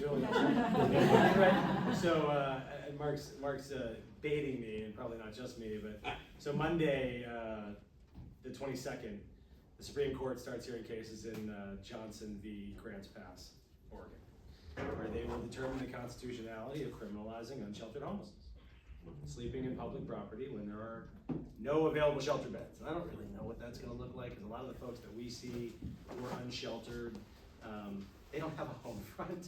Julie. Right. So Mark's baiting me, and probably not just me, but so Monday, the 22nd, the Supreme Court starts hearing cases in Johnson v. Grants Pass, Oregon, where they will determine the constitutionality of criminalizing unsheltered homelessness, sleeping in public property when there are no available shelter beds. And I don't really know what that's going to look like, because a lot of the folks that we see who are unsheltered, they don't have a home front.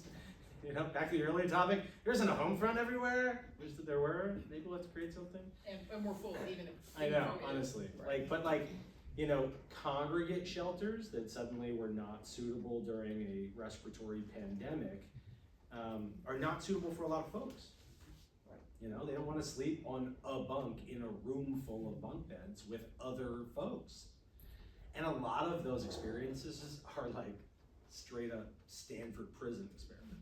You know, back to the earlier topic, there isn't a home front everywhere. Wish that there were. Maybe we'll have to create something. And we're full, even if. I know, honestly. Right. Like, you know, congregate shelters that suddenly were not suitable during a respiratory pandemic are not suitable for a lot of folks. You know, they don't want to sleep on a bunk in a room full of bunk beds with other folks. And a lot of those experiences are like straight up Stanford prison experiment.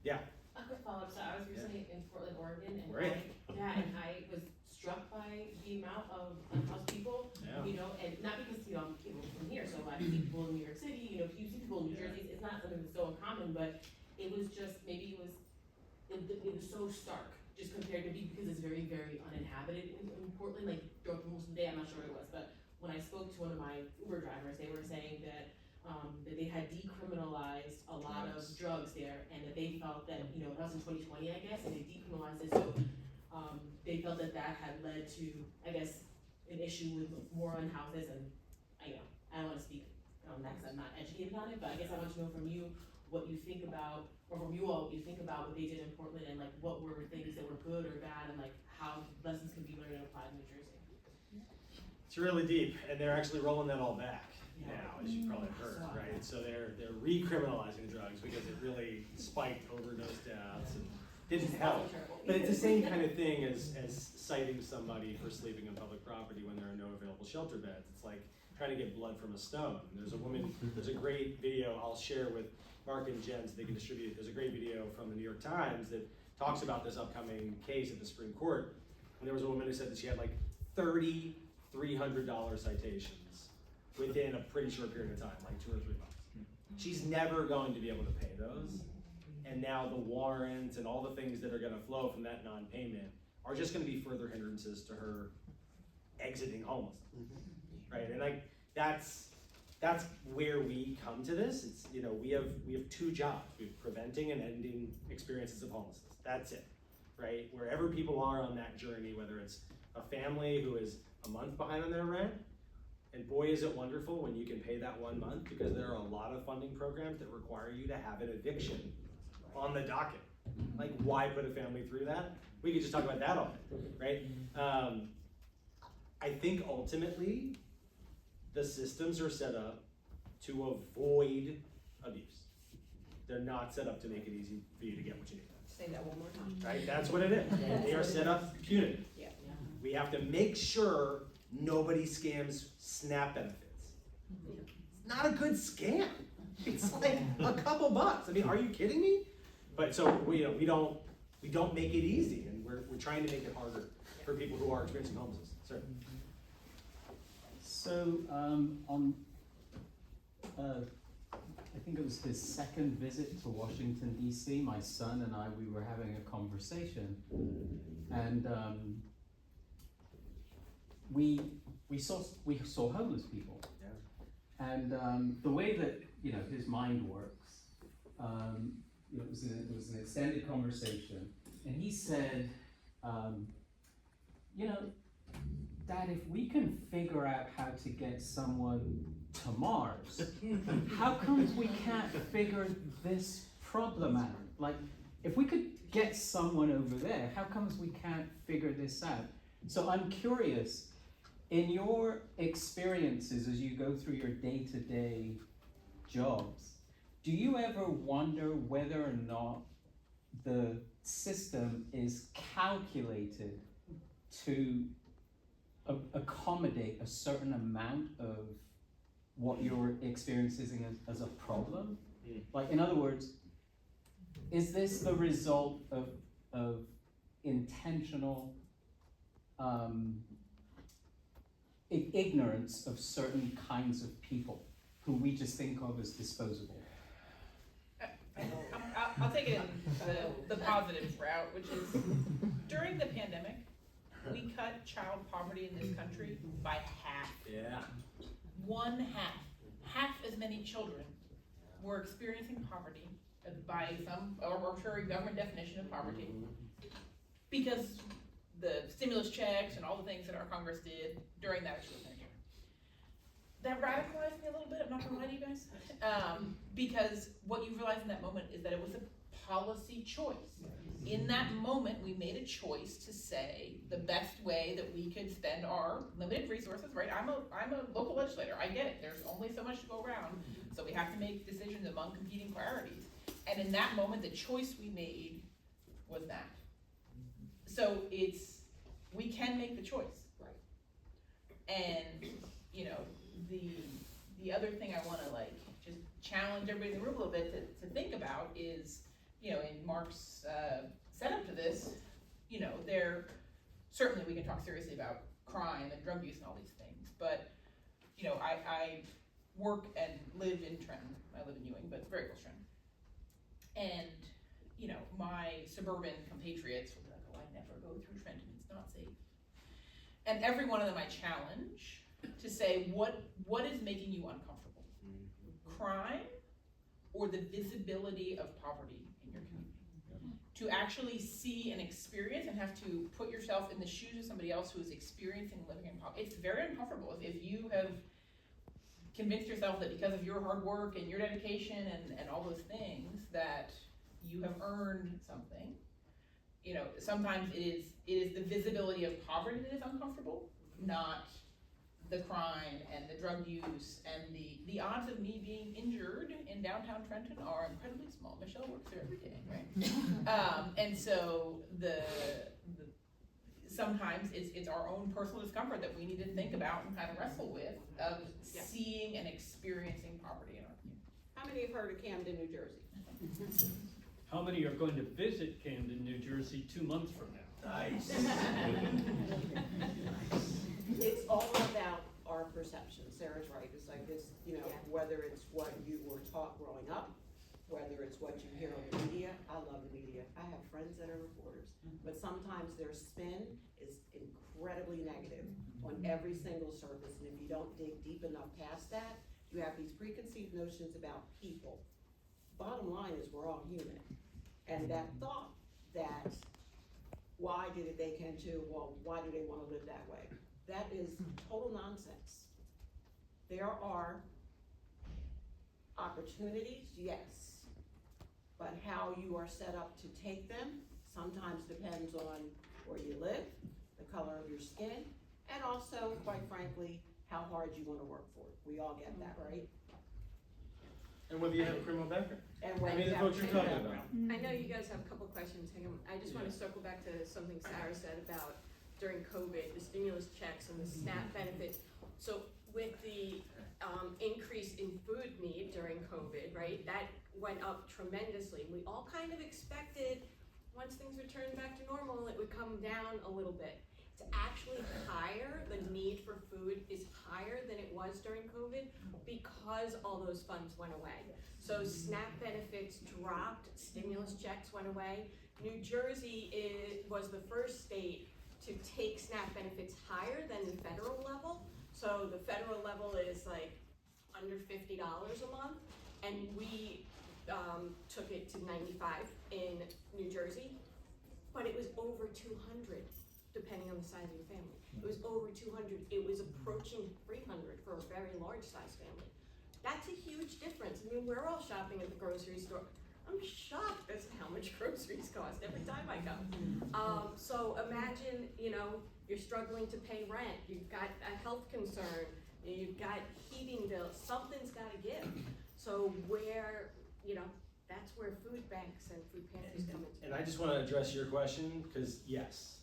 Yeah. A quick follow-up. So I was recently in Portland, Oregon, and Right. I was struck by the amount of unhoused people. Yeah. You know, and not because people from here. So I see people in New York City. You know, you see people in New Jersey. It's not something that's so uncommon, but it was just it was so stark just compared to because it's very, very uninhabited in Portland. Like throughout most of the day, I'm not sure what it was, but when I spoke to one of my Uber drivers, they were saying that they had decriminalized a lot of drugs there, and that they felt that, you know, that was in 2020, I guess, and they decriminalized it, so they felt that that had led to, I guess, an issue with more unhouses, and I don't want to speak on that because I'm not educated on it, but I guess I want to know from you what you think about, or from you all, what you think about what they did in Portland, and like what were things that were good or bad, and like how lessons can be learned and applied in New Jersey. It's really deep, and they're actually rolling that all back now, as you probably heard, right? So they're recriminalizing drugs because it really spiked overdose deaths and didn't help. But it's the same kind of thing as citing somebody for sleeping on public property when there are no available shelter beds. It's like trying to get blood from a stone. There's a great video I'll share with Mark and Jen so they can distribute it. There's a great video from the New York Times that talks about this upcoming case at the Supreme Court. And there was a woman who said that she had like 30 $300 citations within a pretty short period of time, like 2 or 3 months. She's never going to be able to pay those. And now the warrants and all the things that are going to flow from that non-payment are just going to be further hindrances to her exiting homelessness, right? And like that's where we come to this. It's, you know, we have 2 jobs: we have preventing and ending experiences of homelessness. That's it, right? Wherever people are on that journey, whether it's a family who is a month behind on their rent, and boy is it wonderful when you can pay that 1 month, because there are a lot of funding programs that require you to have an eviction on the docket. Like, why put a family through that? We could just talk about that all day, right? I think ultimately the systems are set up to avoid abuse. They're not set up to make it easy for you to get what you need. Say that one more time. Right? That's what it is. They are set up punitive. Yeah. We have to make sure nobody scams SNAP benefits. It's not a good scam. It's like a couple bucks. I mean, are you kidding me? But so we don't make it easy, and we're trying to make it harder for people who are experiencing homelessness. Sir. So I think it was his second visit to Washington D.C. My son and we were having a conversation, and we saw homeless people, and the way that his mind works, it was an extended conversation, and he said, Dad, if we can figure out how to get someone to Mars, how come we can't figure this problem out? Like, if we could get someone over there, how comes we can't figure this out? So I'm curious, in your experiences as you go through your day-to-day jobs, do you ever wonder whether or not the system is calculated to accommodate a certain amount of what you're experiencing as a problem? Like, in other words, is this the result of intentional ignorance of certain kinds of people who we just think of as disposable? take it in the positive route, which is, during the pandemic, we cut child poverty in this country by half. Yeah. One half. Half as many children were experiencing poverty by some arbitrary government definition of poverty because the stimulus checks and all the things that our Congress did during that extraordinary year. That radicalized me a little bit, I'm not gonna lie to you guys, because what you realize in that moment is that it was a policy choice. In that moment, we made a choice to say the best way that we could spend our limited resources, right? I'm a local legislator, I get it, there's only so much to go around, so we have to make decisions among competing priorities. And in that moment, the choice we made was that. So we can make the choice. Right. And, you know, the other thing I wanna just challenge everybody in the room a little bit to think about is, you know, in Mark's setup to this, you know, certainly we can talk seriously about crime and drug use and all these things, but, you know, I work and live in Trenton. I live in Ewing, but very close to Trenton. And, you know, my suburban compatriots will be like, oh, I never go through Trenton, it's not safe. And every one of them I challenge to say, what is making you uncomfortable? Crime or the visibility of poverty in your community? To actually see and experience and have to put yourself in the shoes of somebody else who is experiencing living in poverty. It's very uncomfortable. If you have convinced yourself that because of your hard work and your dedication and all those things that you have earned something, you know, sometimes it is the visibility of poverty that is uncomfortable, not the crime and the drug use, and the odds of me being injured in downtown Trenton are incredibly small. Michelle works there every day, right? And so sometimes it's our own personal discomfort that we need to think about and kind of wrestle with of seeing and experiencing poverty in our community. How many have heard of Camden, New Jersey? How many are going to visit Camden, New Jersey 2 months from now? Nice. It's all about our perception. Sarah's right. It's like this, you know, whether it's what you were taught growing up, whether it's what you hear on the media. I love the media. I have friends that are reporters, but sometimes their spin is incredibly negative on every single surface. And if you don't dig deep enough past that, you have these preconceived notions about people. Bottom line is we're all human. And that thought that why did it they can too, well, why do they want to live that way? That is total nonsense. There are opportunities, yes, but how you are set up to take them sometimes depends on where you live, the color of your skin, and also, quite frankly, how hard you want to work for it. We all get that, right? And whether you have a criminal background. And I when mean, you the have folks you're a talking background. about. I know you guys have a couple questions. Hang on. I just want to circle back to something Sarah said about during COVID, the stimulus checks and the SNAP benefits. So with the increase in food need during COVID, right, that went up tremendously. We all kind of expected once things returned back to normal, it would come down a little bit. It's actually higher, the need for food is higher than it was during COVID because all those funds went away. So SNAP benefits dropped, stimulus checks went away. New Jersey was the first state to take SNAP benefits higher than the federal level. So the federal level is like under $50 a month, and we took it to $95 in New Jersey, but it was over 200 depending on the size of your family. It was over 200, it was approaching 300 for a very large size family. That's a huge difference. I mean, we're all shopping at the grocery store. I'm shocked as to how much groceries cost every time I go. So imagine, you know, you're struggling to pay rent, you've got a health concern, you've got heating bills, something's gotta give. So where, you know, that's where food banks and food pantries come into. And I just want to address your question, because yes,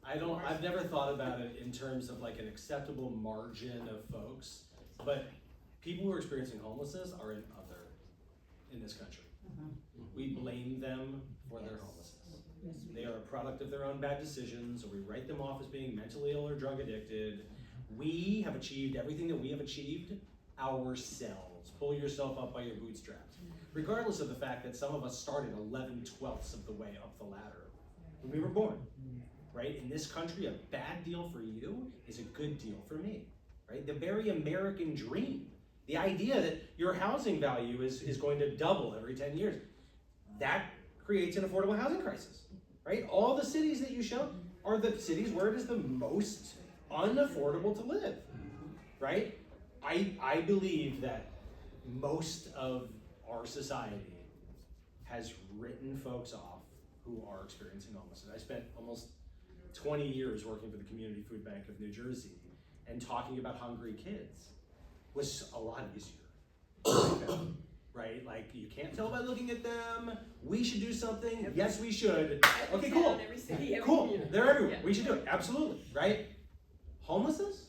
I've never thought about it in terms of like an acceptable margin of folks, but people who are experiencing homelessness are in this country. We blame them for their homelessness. They are a product of their own bad decisions, or we write them off as being mentally ill or drug addicted. We have achieved everything that we have achieved ourselves. Pull yourself up by your bootstraps. regardless of the fact that some of us started 11/12 of the way up the ladder when we were born, right? In this country, a bad deal for you is a good deal for me, right? The very American dream, the idea that your housing value is going to double every 10 years, that creates an affordable housing crisis, right? All the cities that you show are the cities where it is the most unaffordable to live, right? I believe that most of our society has written folks off who are experiencing homelessness. I spent almost 20 years working for the Community Food Bank of New Jersey, and talking about hungry kids was a lot easier, right? Like, you can't tell by looking at them. We should do something. Yes, we should. Okay, cool. Every city, every Cool. community. They're everywhere. Yeah. We should do it. Absolutely, right? Homelessness?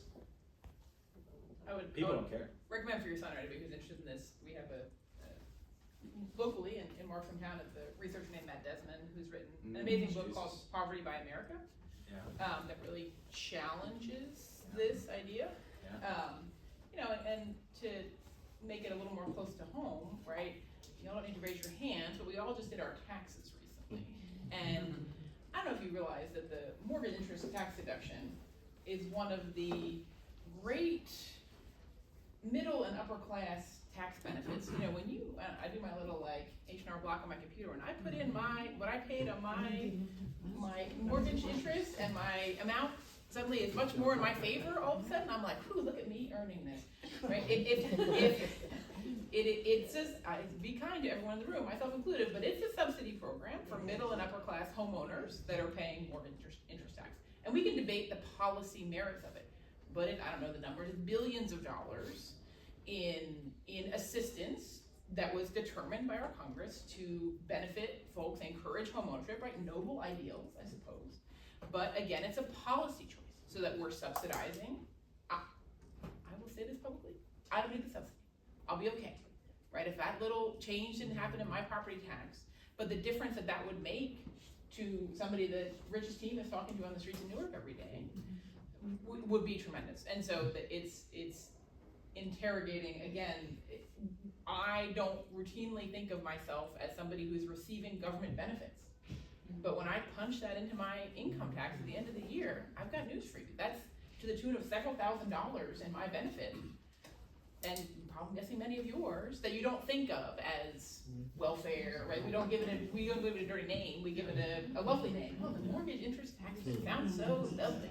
People I would don't care. recommend for your son, right, if he's interested in this, we have locally in Markham Town, it's a researcher named Matt Desmond, who's written an amazing book called Jesus. Poverty by America, Yeah. that really challenges this idea. You know, and to make it a little more close to home, right, you all don't need to raise your hands, but we all just did our taxes recently. And I don't know if you realize that the mortgage interest tax deduction is one of the great middle and upper class tax benefits. You know, when you, I do my little like H&R Block on my computer, and I put in what I paid on my mortgage interest, and my amount suddenly is much more in my favor. All of a sudden, I'm like, ooh, look at me earning this, right? It's just, be kind to everyone in the room, myself included, but it's a subsidy program for middle and upper class homeowners that are paying mortgage interest tax. And we can debate the policy merits of it, but I don't know the numbers, billions of dollars in assistance that was determined by our Congress to benefit folks, encourage homeownership, right? Noble ideals, I suppose. But again, it's a policy choice, so that we're subsidizing. I will say this publicly, I don't need the subsidy. I'll be okay, right? If that little change didn't happen in my property tax, but the difference that would make to somebody that Rich's team is talking to on the streets of Newark every day would be tremendous. And so it's interrogating, again, I don't routinely think of myself as somebody who's receiving government benefits. But when I punch that into my income tax at the end of the year, I've got news for you. That's to the tune of several $1,000s in my benefit. And I'm guessing many of yours that you don't think of as welfare, right? We don't give it a dirty name, we give it a lovely name. Oh, the mortgage interest tax sounds so lovely,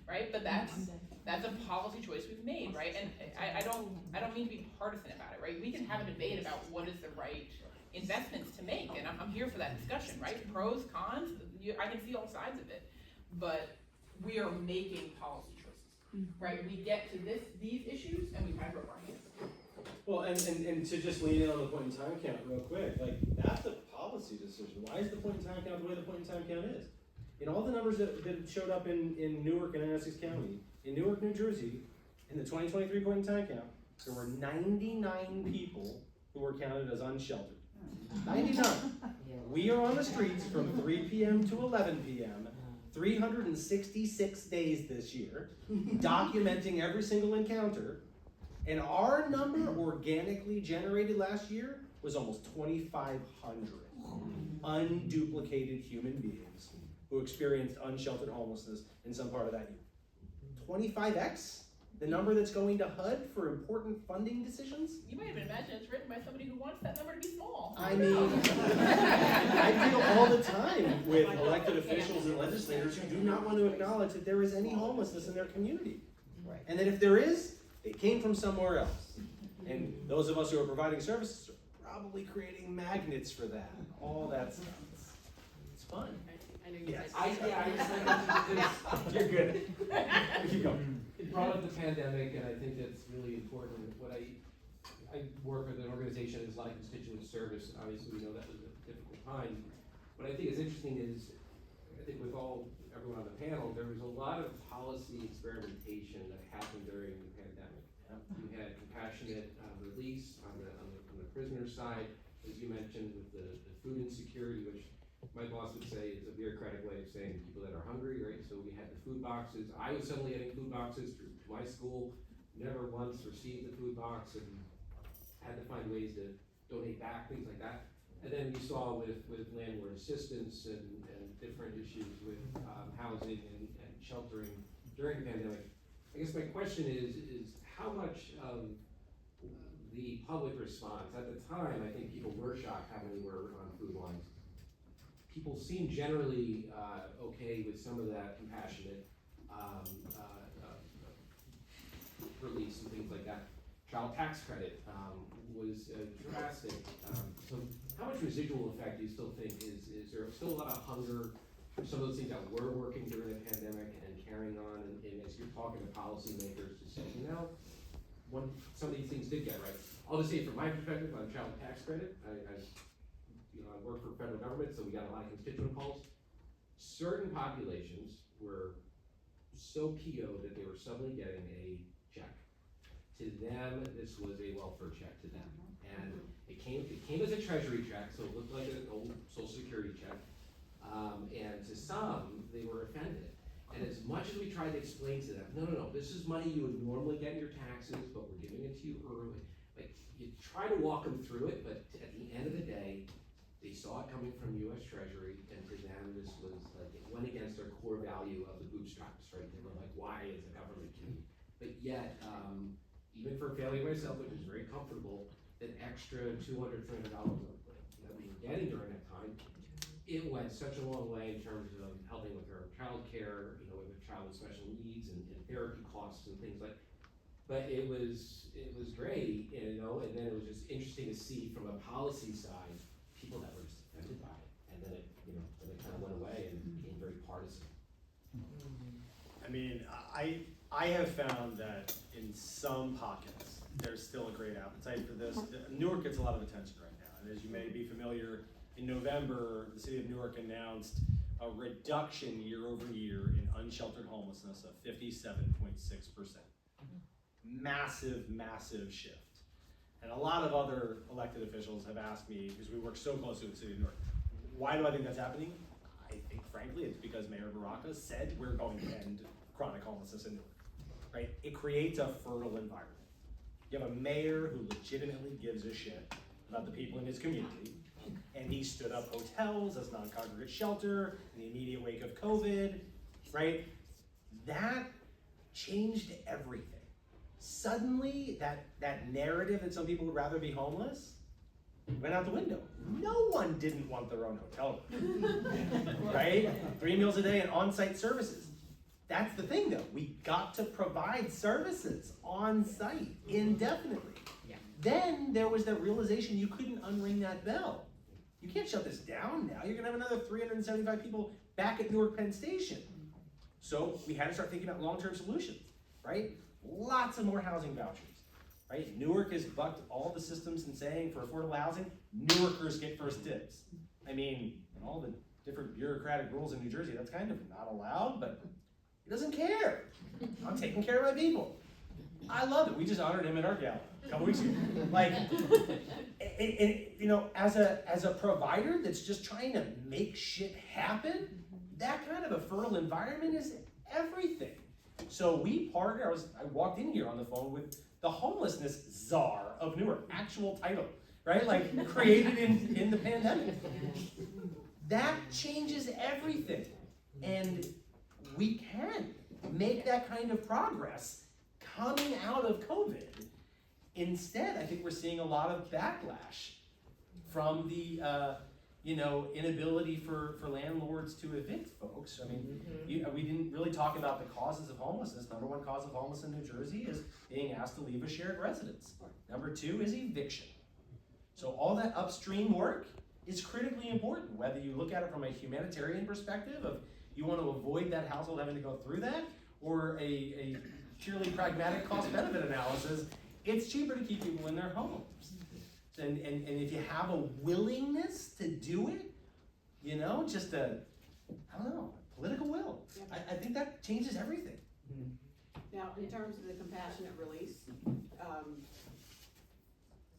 right? But that's a policy choice we've made, right? And I don't mean to be partisan about it, right? We can have a debate about what is the right investments to make, and I'm here for that discussion, right? Pros, cons, I can see all sides of it, but we are making policy choices, right? We get to these issues and we kind of broke our hands. Well, and to just lean in on the point in time count real quick, like, that's a policy decision. Why is the point in time count the way the point in time count is? In all the numbers that showed up in Newark and Essex County, in Newark, New Jersey, in the 2023 point in time count, there were 99 people who were counted as unsheltered. 99. We are on the streets from 3 p.m. to 11 p.m., 366 days this year, documenting every single encounter, and our number organically generated last year was almost 2,500 unduplicated human beings who experienced unsheltered homelessness in some part of that year. 25x? The number that's going to HUD for important funding decisions? You might even imagine it's written by somebody who wants that number to be small. I mean, I deal all the time with elected officials and legislators who do not want to acknowledge that there is any homelessness in their community. Right. And that if there is, it came from somewhere else. And those of us who are providing services are probably creating magnets for that. All that stuff. It's fun. I know you Yes. said. I just think this, You're good. Keep going. it brought up the pandemic, and I think that's really important. What I work with an organization that's like constituent service, and obviously we know that was a difficult time. What I think is interesting is, I think with everyone on the panel, there was a lot of policy experimentation that happened during the pandemic. You had compassionate release on the prisoner side, as you mentioned, with the food insecurity, which my boss would say is a bureaucratic way of saying people that are hungry, right? So we had the food boxes. I was suddenly getting food boxes to my school, never once received the food box, and had to find ways to donate back, things like that. And then we saw with landlord assistance and different issues with housing and sheltering during the pandemic. I guess my question is how much of the public response, at the time, I think people were shocked how many were on food lines. People seemed generally okay with some of that compassionate release and things like that. Child tax credit was drastic. So how much residual effect do you still think is there still a lot of hunger for some of those things that were working during the pandemic and carrying on, and as you're talking to policymakers to say, you know, when some of these things did get right. I'll just say from my perspective on child tax credit, I work for federal government, so we got a lot of constituent calls. Certain populations were so PO'd that they were suddenly getting a check. To them, this was a welfare check to them. And it came as a treasury check, so it looked like an old social security check. And to some, they were offended. And as much as we tried to explain to them, no, this is money you would normally get in your taxes, but we're giving it to you early. Like, you try to walk them through it, but at the end of the day, they saw it coming from US Treasury, and to them, this was like, it went against their core value of the bootstraps, right? They were like, why is the government giving? But yet, even for a family myself, which is very comfortable, that extra $200, $300 that we were getting during that time, it went such a long way in terms of helping with her child care, with a child with special needs and therapy costs and things like. But it was great, and then it was just interesting to see from a policy side people that were just offended by it, and then it kind of went away and became very partisan. I mean, I have found that in some pockets there's still a great appetite for this. Newark gets a lot of attention right now, and as you may be familiar, in November, the city of Newark announced a reduction year over year in unsheltered homelessness of 57.6%. Massive, massive shift. And a lot of other elected officials have asked me, because we work so closely with the city of Newark, why do I think that's happening? I think, frankly, it's because Mayor Baraka said we're going to end chronic homelessness in Newark, right? It creates a fertile environment. You have a mayor who legitimately gives a shit about the people in his community, and he stood up hotels as non-congregate shelter in the immediate wake of COVID, right? That changed everything. Suddenly, that narrative that some people would rather be homeless went out the window. No one didn't want their own hotel room, right? 3 meals a day and on-site services. That's the thing though, we got to provide services on-site indefinitely. Yeah. Then there was that realization you couldn't unring that bell. You can't shut this down now. You're gonna have another 375 people back at Newark Penn Station. So we had to start thinking about long-term solutions, right? Lots of more housing vouchers, right? Newark has bucked all the systems in saying for affordable housing, Newarkers get first dibs. I mean, in all the different bureaucratic rules in New Jersey, that's kind of not allowed, but he doesn't care. I'm taking care of my people. I love it. We just honored him at our gala a couple weeks ago. Like, as a provider that's just trying to make shit happen, that kind of a fertile environment is everything. So we partnered, I walked in here on the phone with the homelessness czar of Newark, actual title, right? Like created in the pandemic. That changes everything. And we can make that kind of progress coming out of COVID. Instead, I think we're seeing a lot of backlash from the inability for landlords to evict folks. I mean, we didn't really talk about the causes of homelessness. Number one cause of homelessness in New Jersey is being asked to leave a shared residence. Number two is eviction. So all that upstream work is critically important, whether you look at it from a humanitarian perspective of you want to avoid that household having to go through that, or a purely pragmatic cost-benefit analysis. It's cheaper to keep people in their homes. And if you have a willingness to do it, just political will. I think that changes everything. Now, in terms of the compassionate release,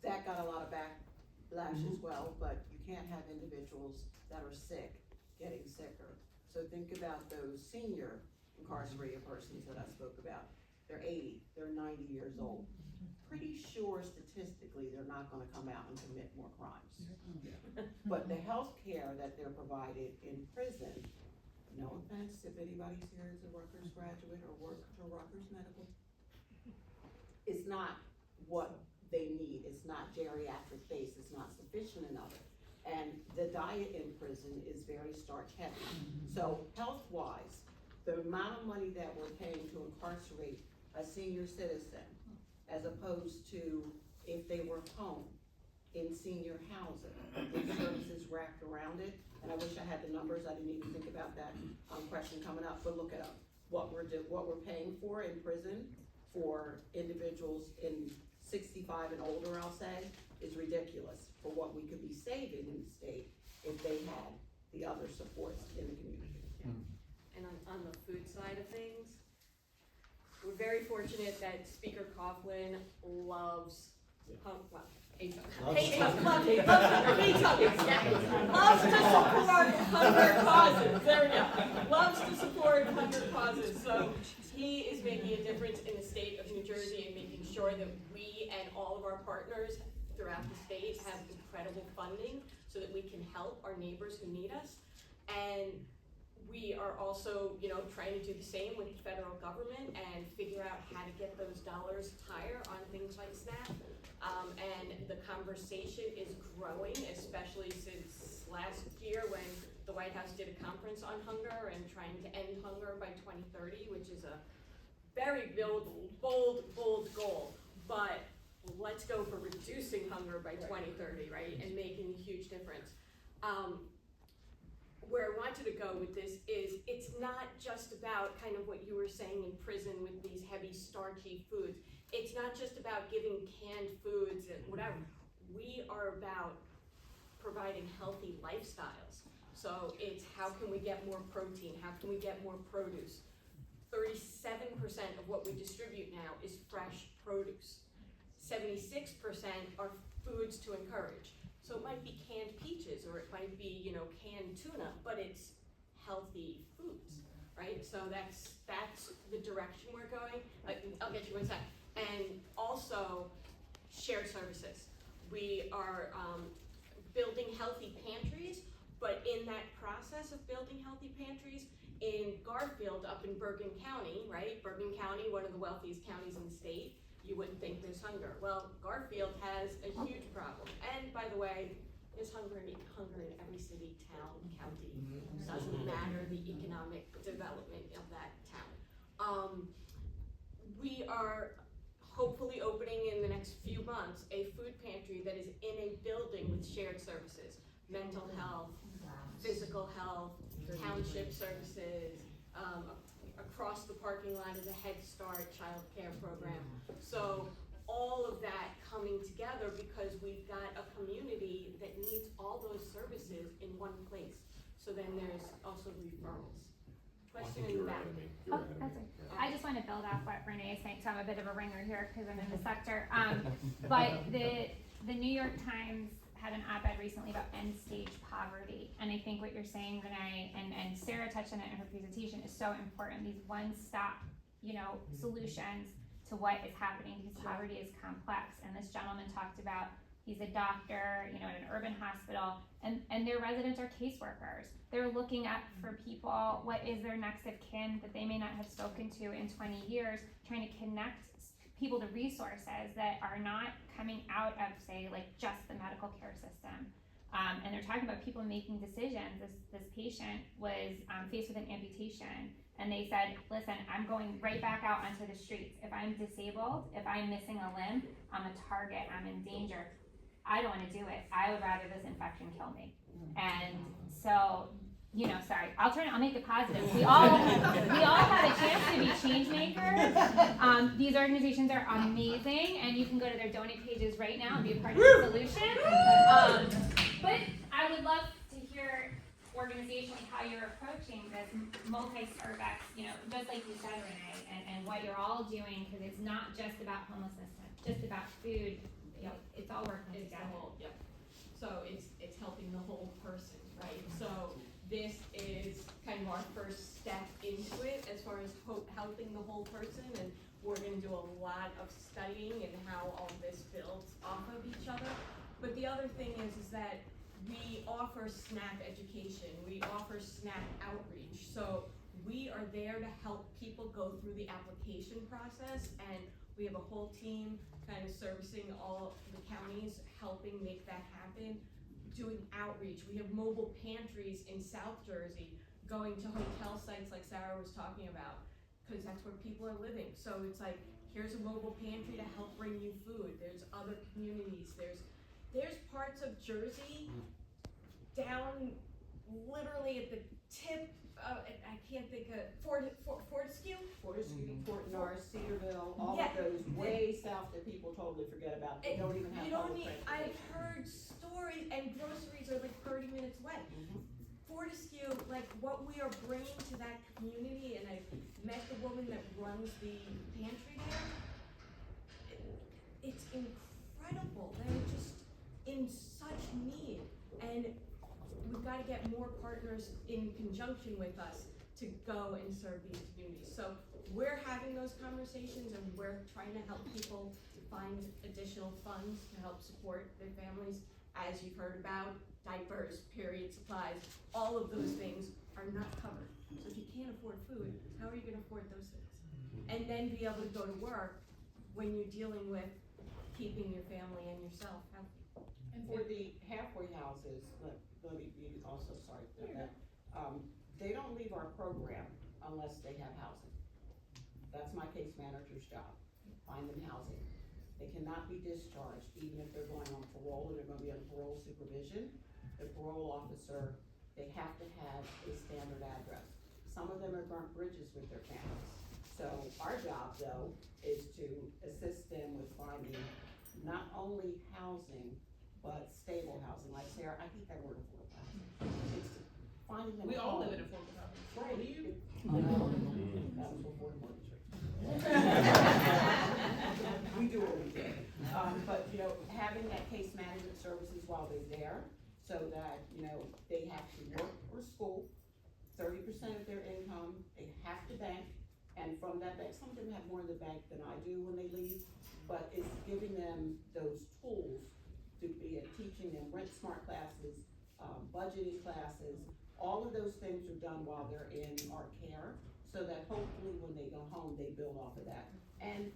that got a lot of backlash as well, but you can't have individuals that are sick getting sicker. So think about those senior incarcerated persons that I spoke about. They're 80, they're 90 years old, pretty sure statistically they're not gonna come out and commit more crimes. But the health care that they're provided in prison, no offense if anybody's here is a Rutgers graduate or works for Rutgers Medical, is not what they need. It's not geriatric based, it's not sufficient enough. And the diet in prison is very starch heavy. So health-wise, the amount of money that we're paying to incarcerate a senior citizen, as opposed to if they were home in senior housing, with services wrapped around it, and I wish I had the numbers, I didn't even think about that, question coming up, but look it up. What we're paying for in prison for individuals in 65 and older, I'll say, is ridiculous for what we could be saving in the state if they had the other supports in the community. And on the food side of things, we're very fortunate that Speaker Coughlin loves, hates hunger causes, there we go, loves to support hunger causes, so he is making a difference in the state of New Jersey and making sure that we and all of our partners throughout the state have incredible funding so that we can help our neighbors who need us. And we are also, trying to do the same with the federal government and figure out how to get those dollars higher on things like SNAP. And the conversation is growing, especially since last year when the White House did a conference on hunger and trying to end hunger by 2030, which is a very bold goal. But let's go for reducing hunger by 2030, right? And making a huge difference. Where I wanted to go with this is it's not just about kind of what you were saying in prison with these heavy starchy foods. It's not just about giving canned foods and whatever. We are about providing healthy lifestyles. So it's how can we get more protein? How can we get more produce? 37% of what we distribute now is fresh produce. 76% are foods to encourage. So it might be canned peaches or it might be, canned tuna, but it's healthy foods, right? So that's the direction we're going. I'll get you one sec. And also shared services. We are building healthy pantries, but in that process of building healthy pantries, in Garfield up in Bergen County, right? Bergen County, one of the wealthiest counties in the state. You wouldn't think there's hunger. Well, Garfield has a huge problem. And by the way, there's hunger in every city, town, county. It doesn't matter the economic development of that town. We are hopefully opening in the next few months a food pantry that is in a building with shared services, mental health, physical health, township services, across the parking lot is a Head Start child care program. So all of that coming together because we've got a community that needs all those services in one place. So then there's also referrals. Question in the back. I just want to build off what Renee is saying, so I'm a bit of a ringer here because I'm in the sector. But the New York Times had an op-ed recently about end-stage poverty, and I think what you're saying, Renee, and Sarah touched on it in her presentation, is so important. These one-stop, solutions to what is happening because poverty is complex. And this gentleman talked about he's a doctor, in an urban hospital, and their residents are caseworkers. They're looking up for people, what is their next of kin that they may not have spoken to in 20 years, trying to connect people to resources that are not coming out of, say, like just the medical care system. And they're talking about people making decisions. This patient was faced with an amputation, and they said, listen, I'm going right back out onto the streets. If I'm disabled, if I'm missing a limb, I'm a target, I'm in danger. I don't want to do it. I would rather this infection kill me. And so, I'll make it positive. We all have a chance to be change makers. These organizations are amazing, and you can go to their donate pages right now and be a part of the solution. But I would love to hear organizations how you're approaching this multi-service, just like you said, Renee, and what you're all doing, because it's not just about homelessness, just about food. It's all working together. So it's helping the whole person, right? So this is kind of our first step into it as far as helping the whole person, and we're gonna do a lot of studying and how all this builds off of each other. But the other thing is that we offer SNAP education, we offer SNAP outreach, so we are there to help people go through the application process, and we have a whole team kind of servicing all the counties, helping make that happen, doing outreach. We have mobile pantries in South Jersey, going to hotel sites like Sarah was talking about, because that's where people are living. So it's like, here's a mobile pantry to help bring you food. There's other communities, there's parts of Jersey down literally at the tip of, I can't think of, Fortescue? Fortescue, Fort Norris, Cedarville, all Yeah. of those way south that people totally forget about, they don't even have You don't public need, transportation. I've heard stories, and groceries are like 30 minutes away. Mhm. Fortescue, like what we are bringing to that community, and I met the woman that runs the pantry there. It's incredible. They're just in such need, and we've got to get more partners in conjunction with us to go and serve these communities. So we're having those conversations, and we're trying to help people find additional funds to help support their families. As you've heard about, diapers, period supplies, all of those things are not covered. So if you can't afford food, how are you gonna afford those things? And then be able to go to work when you're dealing with keeping your family and yourself healthy. And for the halfway houses, let me be also sorry for that, they don't leave our program unless they have housing. That's my case manager's job, find them housing. They cannot be discharged, even if they're going on parole and they're gonna be on parole supervision. The parole officer, they have to have a standard address. Some of them are burnt bridges with their families. So our job though is to assist them with finding not only housing, but stable housing. Like Sarah, I hate that word affordable housing. It's finding them a We all home. live in affordable housing. Right. Do you? That was before the mortgage rate. We do what we do. But, you know, having that case management services while they're there, so that, you know, they have to work or school, 30% of their income, they have to bank, and from that bank, some of them have more in the bank than I do when they leave, but it's giving them those tools to be teaching them rent smart classes, budgeting classes. All of those things are done while they're in our care, so that hopefully when they go home, they build off of that. And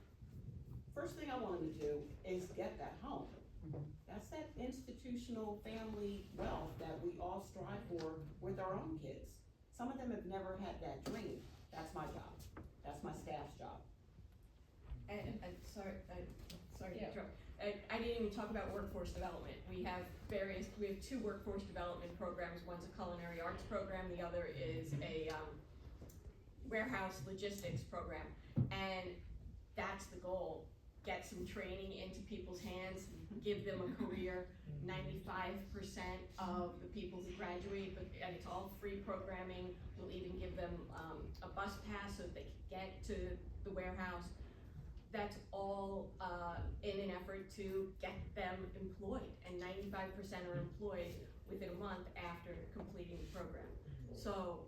first thing I want them to do is get that home. That's that institutional family wealth that we all strive for with our own kids. Some of them have never had that dream. That's my job. That's my staff's job. And sorry to Yeah. interrupt. I didn't even talk about workforce development. We have two workforce development programs. One's a culinary arts program, the other is a warehouse logistics program. And that's the goal. Get some training into people's hands, give them a career. 95% of the people who graduate, and it's all free programming. We'll even give them a bus pass so that they can get to the warehouse. That's all in an effort to get them employed, and 95% are employed within a month after completing the program. So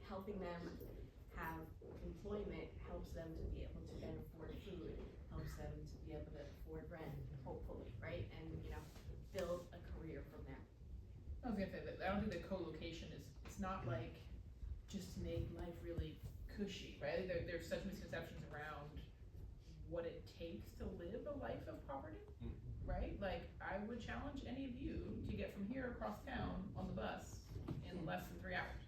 helping them have employment helps them to be able to then afford food, helps them to be able to afford rent, hopefully, right? And, you know, build a career from there. I was gonna say that I don't think the co-location it's not like just to make life really cushy, right? There's such misconceptions around what it takes to live a life of poverty, right? Like, I would challenge any of you to get from here across town on the bus in less than 3 hours.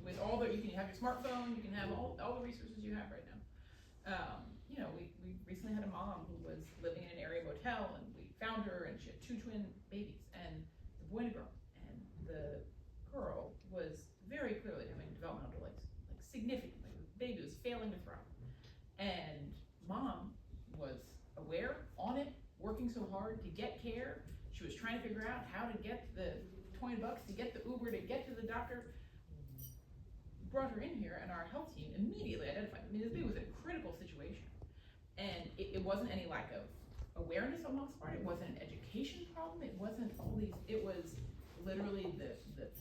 With all you can have your smartphone, you can have all the resources you have right now. You know, we recently had a mom who was living in an area motel, and we found her, and she had 2 twin babies, and a boy and a girl. And the girl was very clearly having developmental delays, like significantly. The baby was failing to thrive. And mom was aware, on it, working so hard to get care. She was trying to figure out how to get the $20 to get the Uber to get to the doctor. Brought her in here, and our health team immediately identified, I mean, this baby was in a critical situation. And it wasn't any lack of awareness on mom's part, it wasn't an education problem, it wasn't all these, it was literally the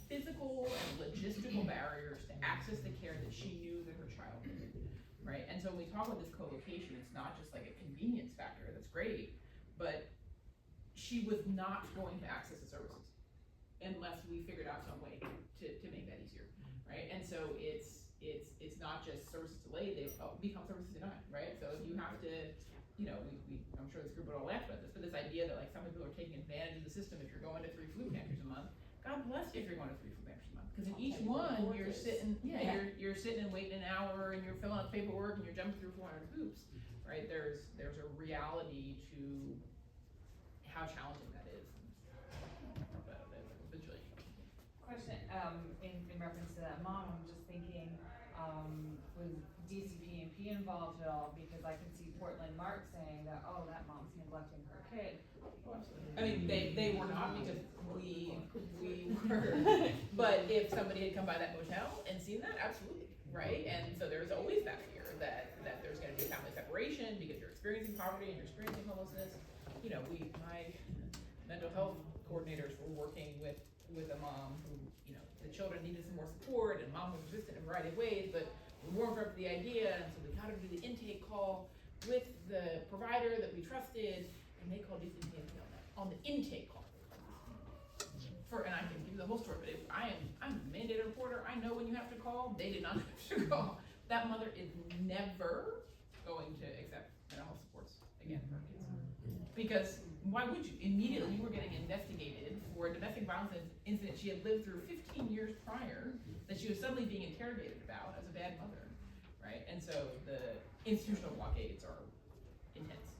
physical and logistical barriers to access the care that she knew that her child needed, right? And so when we talk about this co-location, it's not just like a convenience factor, that's great, but she was not going to access the services unless we figured out some way to make that easier, right? And so it's not just services delayed, they become services denied, right? So you have to, you know, I'm sure this group would all laugh about this, but this idea that like some people are taking advantage of the system if you're going to 3 food pantries a month, God bless you if you're going to 3 food pantries a month, because in each one, you're sitting, you're sitting and waiting an hour and you're filling out paperwork and you're jumping through 400 hoops, right? There's a reality to how challenging that is. But it's really Question, in reference to that mom, I'm just thinking, was DCP&P involved at all? Because I can see Portland Mark saying that, oh, that mom's neglecting her kid. I mean, they were not, because we were, but if somebody had come by that motel and seen that, absolutely, right? And so there's always that fear that there's gonna be family separation because you're experiencing poverty and you're experiencing homelessness. You know, my mental health coordinators were working with a mom who, you know, the children needed some more support and mom was resistant in a variety of ways, but we warmed her up to the idea, and so we got her to do the intake call with the provider that we trusted, and they called DCP&P on the intake call. And I can give you the whole story, but I'm a mandated reporter, I know when you have to call, they did not have to call. That mother is never going to accept mental health supports again for her kids. Because why would you? Immediately you were getting investigated for a domestic violence incident she had lived through 15 years prior, that she was suddenly being interrogated about as a bad mother, right? And so the institutional blockades are intense.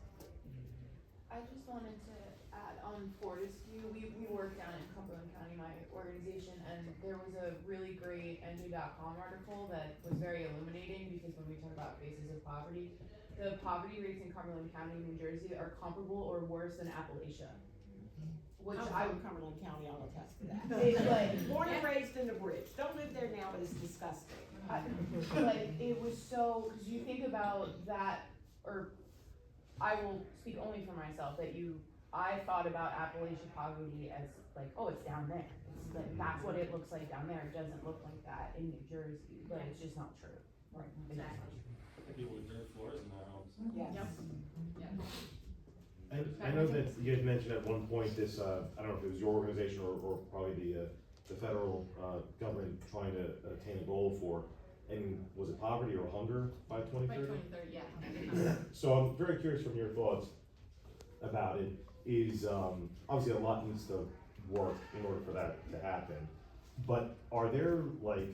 I just wanted to add on Fortescue, we work down in Cumberland County, my organization, and there was a really great NJ.com article that was very illuminating, because when we talk about faces of poverty, the poverty rates in Cumberland County, New Jersey are comparable or worse than Appalachia. Which I'm from Cumberland County, I'll attest to that. It's like, Born and raised in the bridge, don't live there now, but it's disgusting. like, it was so, cause you think about that, or I will speak only for myself, I thought about Appalachian poverty as like, oh, it's down there. It's like, that's what it looks like down there. It doesn't look like that in New Jersey, but it's just not true. Right, Exactly. People with dirt floors in their homes. Yes. I know that you had mentioned at one point this, I don't know if it was your organization or probably the federal government trying to attain a goal for, and was it poverty or hunger by 2030? By 2030, yeah. So I'm very curious from your thoughts about it. Is obviously a lot needs to work in order for that to happen, but are there like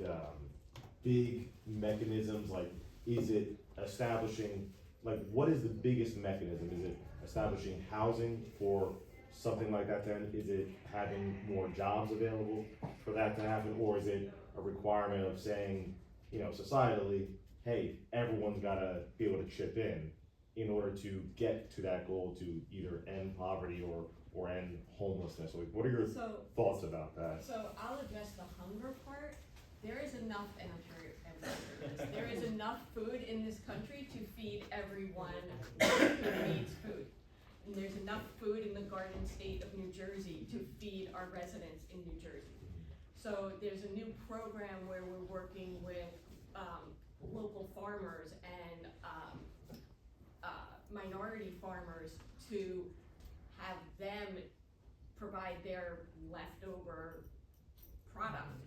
big mechanisms? Like, is it establishing, like, what is the biggest mechanism? Is it establishing housing for something like that then? Is it having more jobs available for that to happen? Or is it a requirement of saying, you know, societally, hey, everyone's gotta be able to chip in order to get to that goal to either end poverty or end homelessness? Like, what are your thoughts about that? So I'll address the hunger part. There is enough, and I'm sure everyone knows, there is enough food in this country to feed everyone who needs food. And there's enough food in the Garden State of New Jersey to feed our residents in New Jersey. So there's a new program where we're working with local farmers and minority farmers to have them provide their leftover product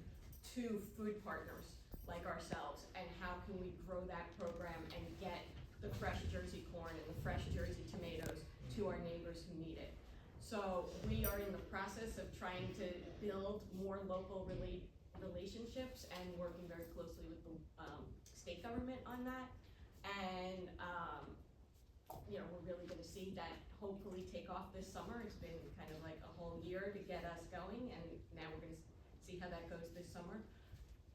to food partners like ourselves, and how can we grow that program and get the fresh Jersey corn and the fresh Jersey tomatoes to our neighbors who need it. So we are in the process of trying to build more local relationships and working very closely with the state government on that. And you know, we're really gonna see that hopefully take off this summer. It's been kind of like a whole year to get us going, and now we're gonna see how that goes this summer.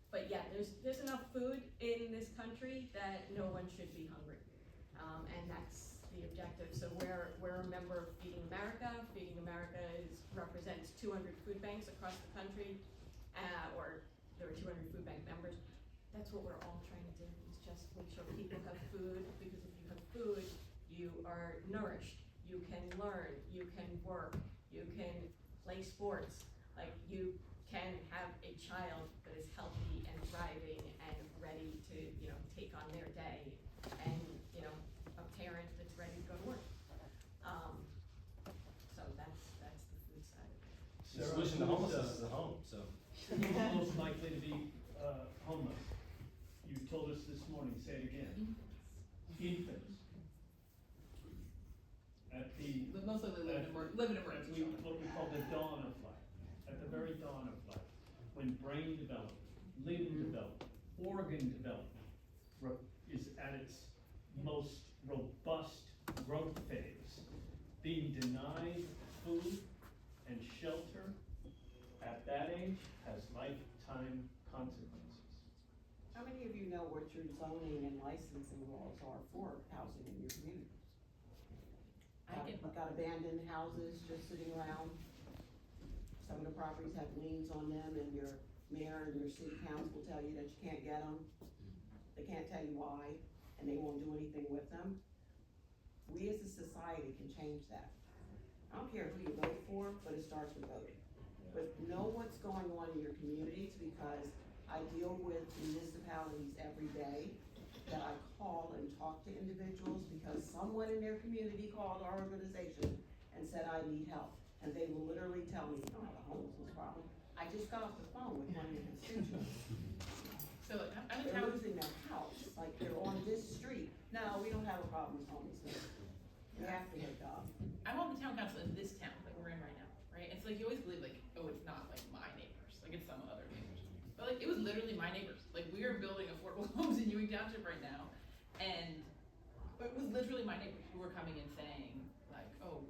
But yeah, there's enough food in this country that no one should be hungry, and that's the objective. So we're a member of Feeding America. Feeding America represents 200 food banks across the country, or there are 200 food bank members. That's what we're all trying to do, is just make sure people have food, because if you have food, you are nourished, you can learn, you can work, you can play sports, like you can have a child that is healthy and thriving and ready to, you know, take on their day There are solution to who's, homelessness is a home, so. who's most likely to be, homeless? You told us this morning, say it again. Infants. At the, Most likely live in emergency shelter. what we call the dawn of life, at the very dawn of life, when brain development, limb development, organ development is at its most robust growth phase, being denied food and shelter at that age has lifetime consequences. How many of you know what your zoning and licensing laws are for housing in your community? Got abandoned houses just sitting around. Some of the properties have liens on them, and your mayor and your city council will tell you that you can't get them. They can't tell you why, and they won't do anything with them. We as a society can change that. I don't care who you vote for, but it starts with voting. But know what's going on in your communities, because I deal with municipalities every day that I call and talk to individuals because someone in their community called our organization and said, I need help. And they will literally tell me, you don't have a homelessness problem. I just got off the phone with one of your constituents. So They're losing their house, like they're on this street. No, we don't have a problem with homelessness. We have to wake up. I'm on the town council in this town that we're in right now, right? It's like, you always believe like, oh, it's not like my neighbors, like it's some other neighbors. But like, it was literally my neighbors. Like, we are building affordable homes in Ewing Township right now, and it was literally my neighbors who were coming and saying, like, oh,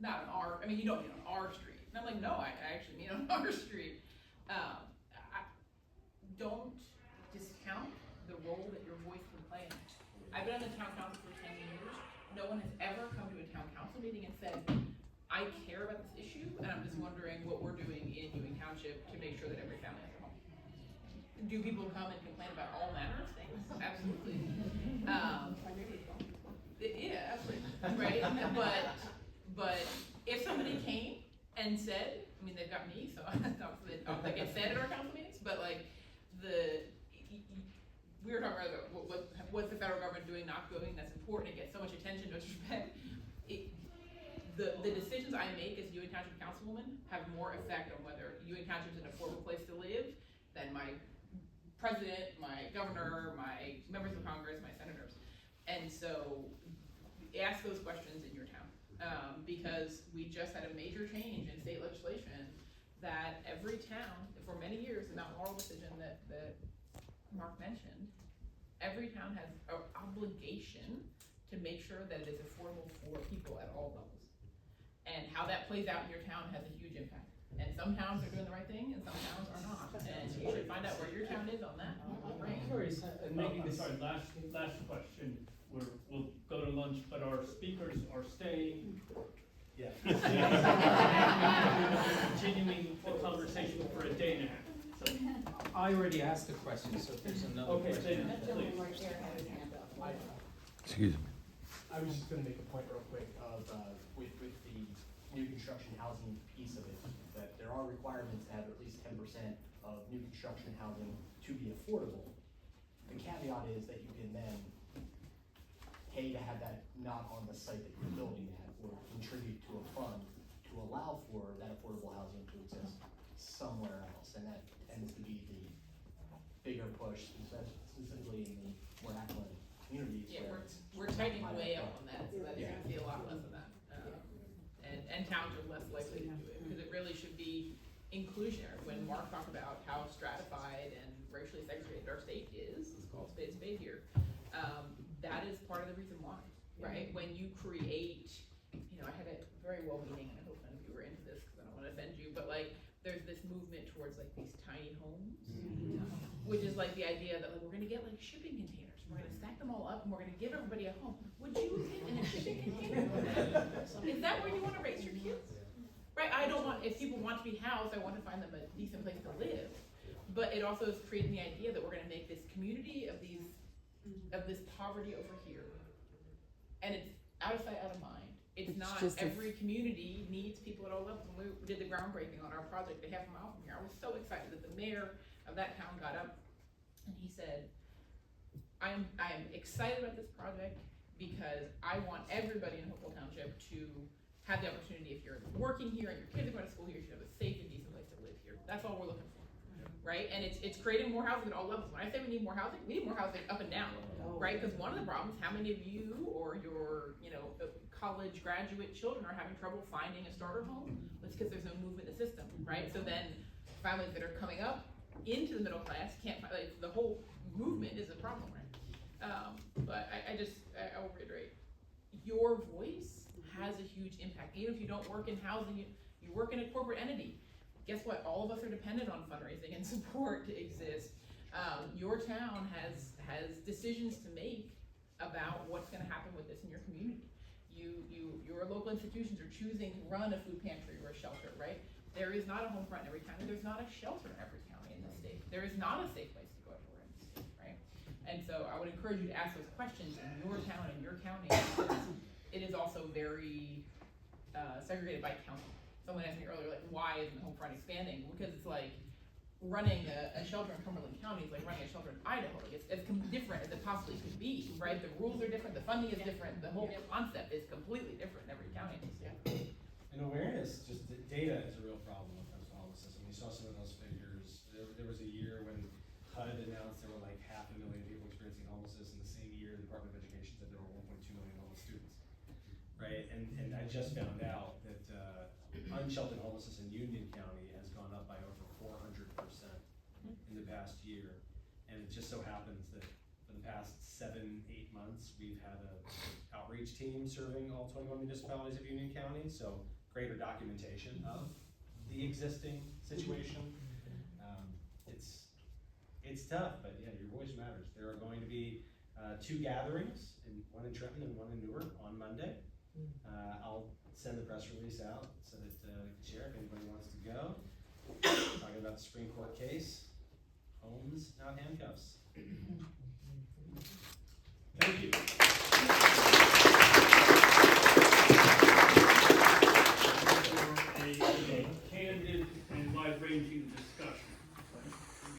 not on our, I mean, you don't mean on our street. And I'm like, no, I actually mean on our street. Don't discount the role that your voice can play in it. I've been on the town council for 10 years. No one has ever come to a town council meeting and said, I care about this issue, and I'm just wondering what we're doing in Ewing Township to make sure that every family has a home. Do people come and complain about all manner of things? Absolutely. Yeah, absolutely, right? But if somebody came and said, I mean, they've got me, so I don't think it's said at our council meetings, but like, we were talking about what's the federal government doing, not doing, that's important, it gets so much attention, don't you bet? The decisions I make as Ewing Township councilwoman have more effect on whether Ewing Township is an affordable place to live than my president, my governor, my members of Congress, my senators. And so, ask those questions in your town, because we just had a major change in state legislation that every town, for many years, the Mount Laurel decision that Mark mentioned, every town has an obligation to make sure that it is affordable for people at all levels. And how that plays out in your town has a huge impact. And some towns are doing the right thing, and some towns are not. And you should find out where your town is on that. I'm curious, and maybe this, sorry, last question. We'll go to lunch, but our speakers are staying. Yeah. Continuing the conversation for a day and a half. So, I already asked a question, so if there's another okay, question. please. Excuse me. I was just gonna make a point real quick of, with the new construction housing piece of it, that there are requirements to have at least 10% of new construction housing to be affordable. The caveat is that you can then pay to have that not on the site that you're building at, or contribute to a fund to allow for that affordable housing to exist somewhere else, and that tends to be the bigger push, specifically in the more affluent communities. Yeah, we're tightening way up on that, so that you're gonna see a lot less of that. And towns are less likely to do it, because it really should be inclusionary. When Mark talked about how stratified and racially segregated our state is, let's call it a spade here, that is part of the reason why, right? When you create, I had a very well-meaning, and I hope none of you were into this, because I don't wanna offend you, but like, there's this movement towards like these tiny homes, which is like the idea that like, we're gonna get like shipping containers, we're gonna stack them all up, and we're gonna give everybody a home. Would you live in a shipping container? Is that where you wanna raise your kids? Right, if people want to be housed, I want to find them a decent place to live. But it also is creating the idea that we're gonna make this community of this poverty over here. And it's out of sight, out of mind. It's not every community needs people at all levels. When we did the groundbreaking on our project a half a mile from here, I was so excited that the mayor of that town got up and he said, I am excited about this project because I want everybody in Hopewell Township to have the opportunity, if you're working here and your kids are going to school here, you should have a safe and decent place to live here. That's all we're looking for, right? And it's creating more housing at all levels. When I say we need more housing up and down, right? Because one of the problems, how many of you or your, college graduate children are having trouble finding a starter home? It's because there's no movement in the system, right? So then families that are coming up into the middle class can't find, the whole movement is a problem, right? But I will reiterate, your voice has a huge impact. Even if you don't work in housing, you work in a corporate entity. Guess what? All of us are dependent on fundraising and support to exist. Your town has decisions to make about what's going to happen with this in your community. Your local institutions are choosing to run a food pantry or a shelter, right? There is not a home front in every county. There's not a shelter in every county in the state. There is not a safe place to go everywhere in the state, right? And so I would encourage you to ask those questions in your town and your county, because it is also very segregated by county. Someone asked me earlier, like, why isn't the home front expanding? Because it's like running a shelter in Cumberland County is like running a shelter in Idaho. Like, it's as different as it possibly could be, right? The rules are different, the funding is different, the whole concept is completely different in every county in the state. And awareness, just the data is a real problem when it comes to homelessness. And we saw some of those figures. There was a year when HUD announced there were like 500,000 people experiencing homelessness. In the same year, the Department of Education said there were 1.2 million homeless students, right? And I just found out that unsheltered homelessness in Union County has gone up by over 400% in the past year. And it just so happens that for the past 7-8 months, we've had an outreach team serving all 21 municipalities of Union County, so greater documentation of the existing situation. It's tough, but yeah, your voice matters. There are going to be 2 gatherings, one in Trenton and one in Newark on Monday. I'll send the press release out so that we can share if anybody wants to go. Talking about the Supreme Court case, homes, not handcuffs. Thank you. A candid and wide-ranging